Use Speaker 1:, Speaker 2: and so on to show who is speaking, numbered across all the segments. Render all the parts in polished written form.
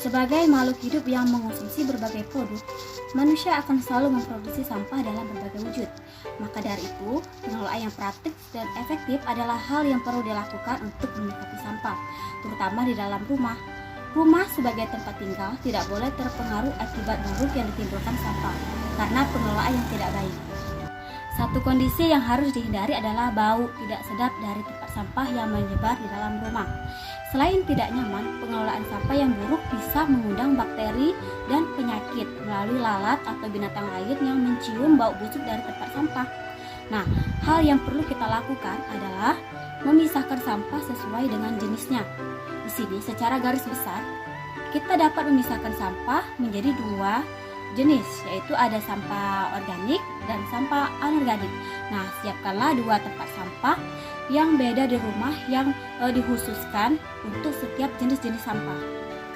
Speaker 1: Sebagai makhluk hidup yang mengonsumsi berbagai produk, manusia akan selalu memproduksi sampah dalam berbagai wujud. Maka dari itu, pengelolaan yang praktik dan efektif adalah hal yang perlu dilakukan untuk menyikapi sampah, terutama di dalam rumah. Rumah sebagai tempat tinggal tidak boleh terpengaruh akibat buruk yang ditimbulkan sampah, karena pengelolaan yang tidak baik. Satu kondisi yang harus dihindari adalah bau tidak sedap dari tempat sampah yang menyebar di dalam rumah. Selain tidak nyaman, pengelolaan sampah yang buruk bisa mengundang bakteri dan penyakit melalui lalat atau binatang lain yang mencium bau busuk dari tempat sampah. Nah, hal yang perlu kita lakukan adalah memisahkan sampah sesuai dengan jenisnya. Di sini, secara garis besar, kita dapat memisahkan sampah menjadi dua jenis, yaitu ada sampah organik dan sampah anorganik. Nah, siapkanlah dua tempat sampah yang beda di rumah yang dikhususkan untuk setiap jenis-jenis sampah.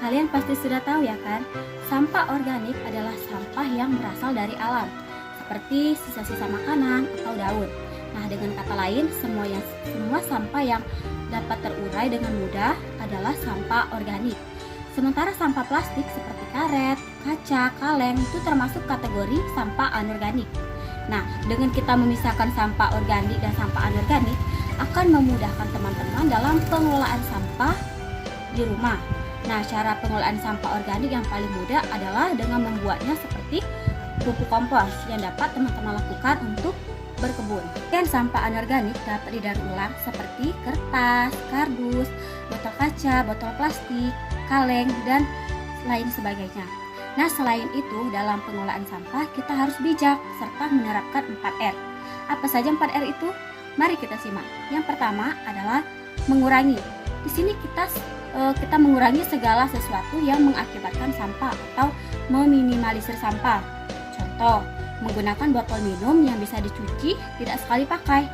Speaker 1: Kalian pasti sudah tahu ya kan, sampah organik adalah sampah yang berasal dari alam, seperti sisa-sisa makanan atau daun. Nah, dengan kata lain, semua sampah yang dapat terurai dengan mudah adalah sampah organik. Sementara sampah plastik seperti karet, kaca, kaleng itu termasuk kategori sampah anorganik. Nah, dengan kita memisahkan sampah organik dan sampah anorganik akan memudahkan teman-teman dalam pengelolaan sampah di rumah. Nah, cara pengelolaan sampah organik yang paling mudah adalah dengan membuatnya seperti pupuk kompos yang dapat teman-teman lakukan untuk berkebun. Dan sampah anorganik dapat didaur ulang seperti kertas, kardus, botol kaca, botol plastik, kaleng, dan lain sebagainya. Nah, selain itu, dalam pengelolaan sampah kita harus bijak serta menerapkan 4R. Apa saja 4R itu? Mari kita simak. Yang pertama adalah mengurangi. Di sini kita mengurangi segala sesuatu yang mengakibatkan sampah atau meminimalisir sampah. Contoh, menggunakan botol minum yang bisa dicuci tidak sekali pakai,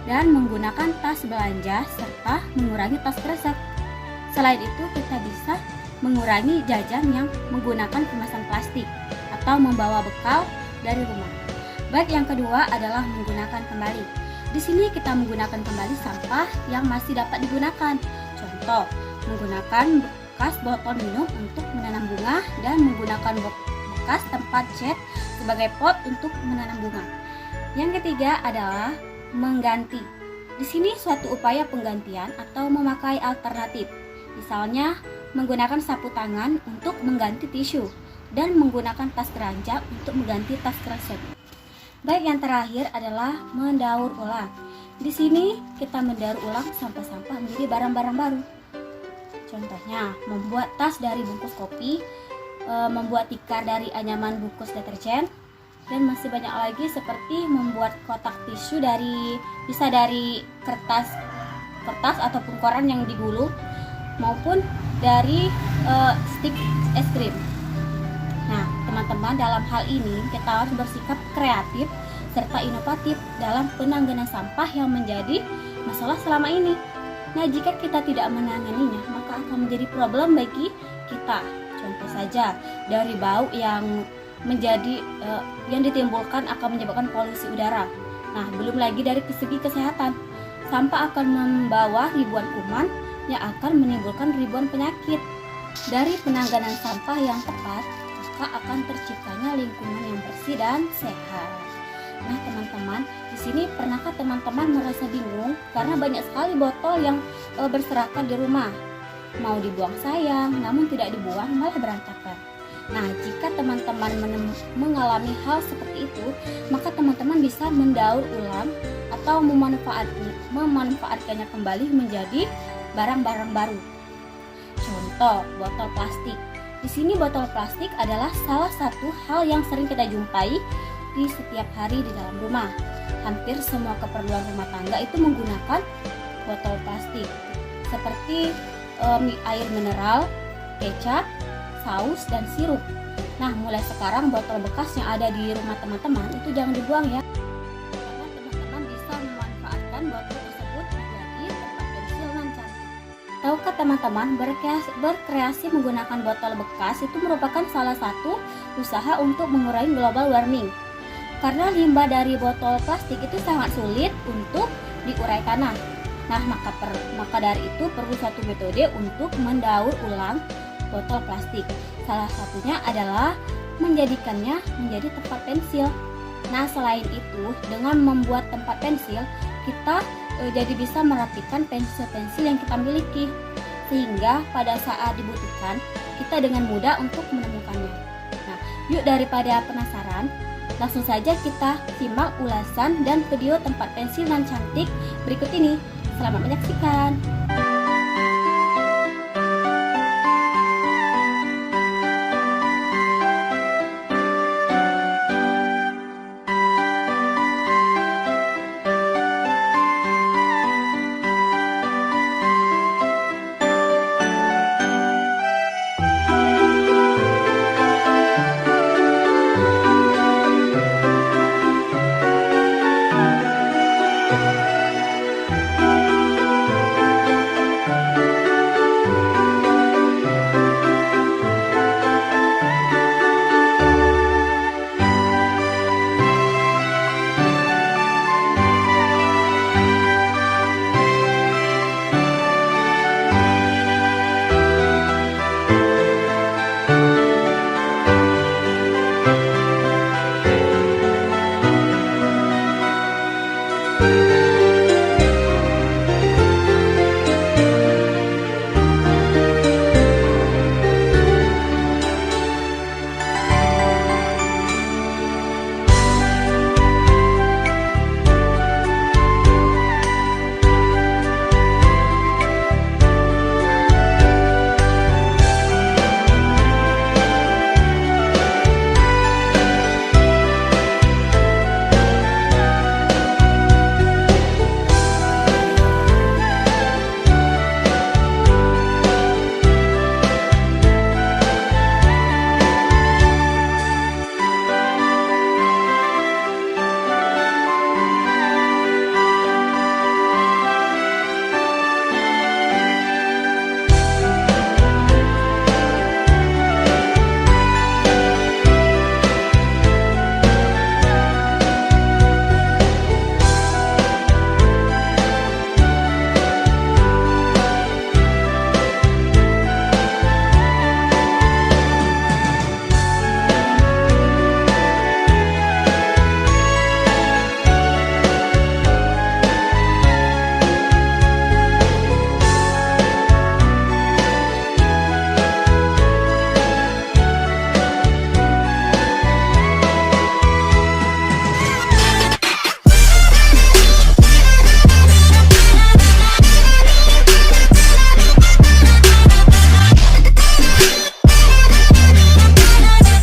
Speaker 1: dan menggunakan tas belanja serta mengurangi tas kresek. Selain itu, kita bisa mengurangi jajan yang menggunakan kemasan plastik atau membawa bekal dari rumah. Baik, yang kedua adalah menggunakan kembali. Di sini kita menggunakan kembali sampah yang masih dapat digunakan. Contoh, menggunakan bekas botol minum untuk menanam bunga dan menggunakan bekas tempat cat sebagai pot untuk menanam bunga. Yang ketiga adalah mengganti. Di sini suatu upaya penggantian atau memakai alternatif. Misalnya, menggunakan sapu tangan untuk mengganti tisu dan menggunakan tas keranjang untuk mengganti tas kresek. Baik, yang terakhir adalah mendaur ulang. Di sini kita mendaur ulang sampah-sampah menjadi barang-barang baru. Contohnya, membuat tas dari bungkus kopi, membuat tikar dari anyaman bungkus deterjen, dan masih banyak lagi seperti membuat kotak tisu bisa dari kertas ataupun koran yang digulung, maupun dari stik es krim. Nah, teman-teman, dalam hal ini kita harus bersikap kreatif serta inovatif dalam penanganan sampah yang menjadi masalah selama ini. Nah, jika kita tidak menanganinya, maka akan menjadi problem bagi kita. Contoh saja, dari bau yang ditimbulkan akan menyebabkan polusi udara. Nah, belum lagi dari segi kesehatan, sampah akan membawa ribuan kuman yang akan menimbulkan ribuan penyakit. Dari penanganan sampah yang tepat, maka akan terciptanya lingkungan yang bersih dan sehat. Nah, teman-teman, di sini pernahkah teman-teman merasa bingung karena banyak sekali botol yang berserakan di rumah? Mau dibuang sayang, namun tidak dibuang malah berantakan. Nah, jika teman-teman mengalami hal seperti itu, maka teman-teman bisa mendaur ulang atau memanfaatkannya kembali menjadi barang-barang baru. Contoh, botol plastik. Di sini botol plastik adalah salah satu hal yang sering kita jumpai di setiap hari di dalam rumah. Hampir semua keperluan rumah tangga itu menggunakan botol plastik, seperti air mineral, kecap, saus, dan sirup. Nah, mulai sekarang botol bekas yang ada di rumah teman-teman itu jangan dibuang ya, karena teman-teman bisa memanfaatkan botol tersebut menjadi tempat pensil nan cantik. Tahukah teman-teman, berkreasi menggunakan botol bekas itu merupakan salah satu usaha untuk mengurangi global warming. Karena limbah dari botol plastik itu sangat sulit untuk diurai tanah. Nah, maka dari itu perlu satu metode untuk mendaur ulang botol plastik. Salah satunya adalah menjadikannya menjadi tempat pensil. Nah, selain itu, dengan membuat tempat pensil, kita jadi bisa merapikan pensil-pensil yang kita miliki, sehingga pada saat dibutuhkan, kita dengan mudah untuk menemukannya. Nah, yuk daripada penasaran, langsung saja kita simak ulasan dan video tempat pensil yang cantik berikut ini. Selamat menyaksikan.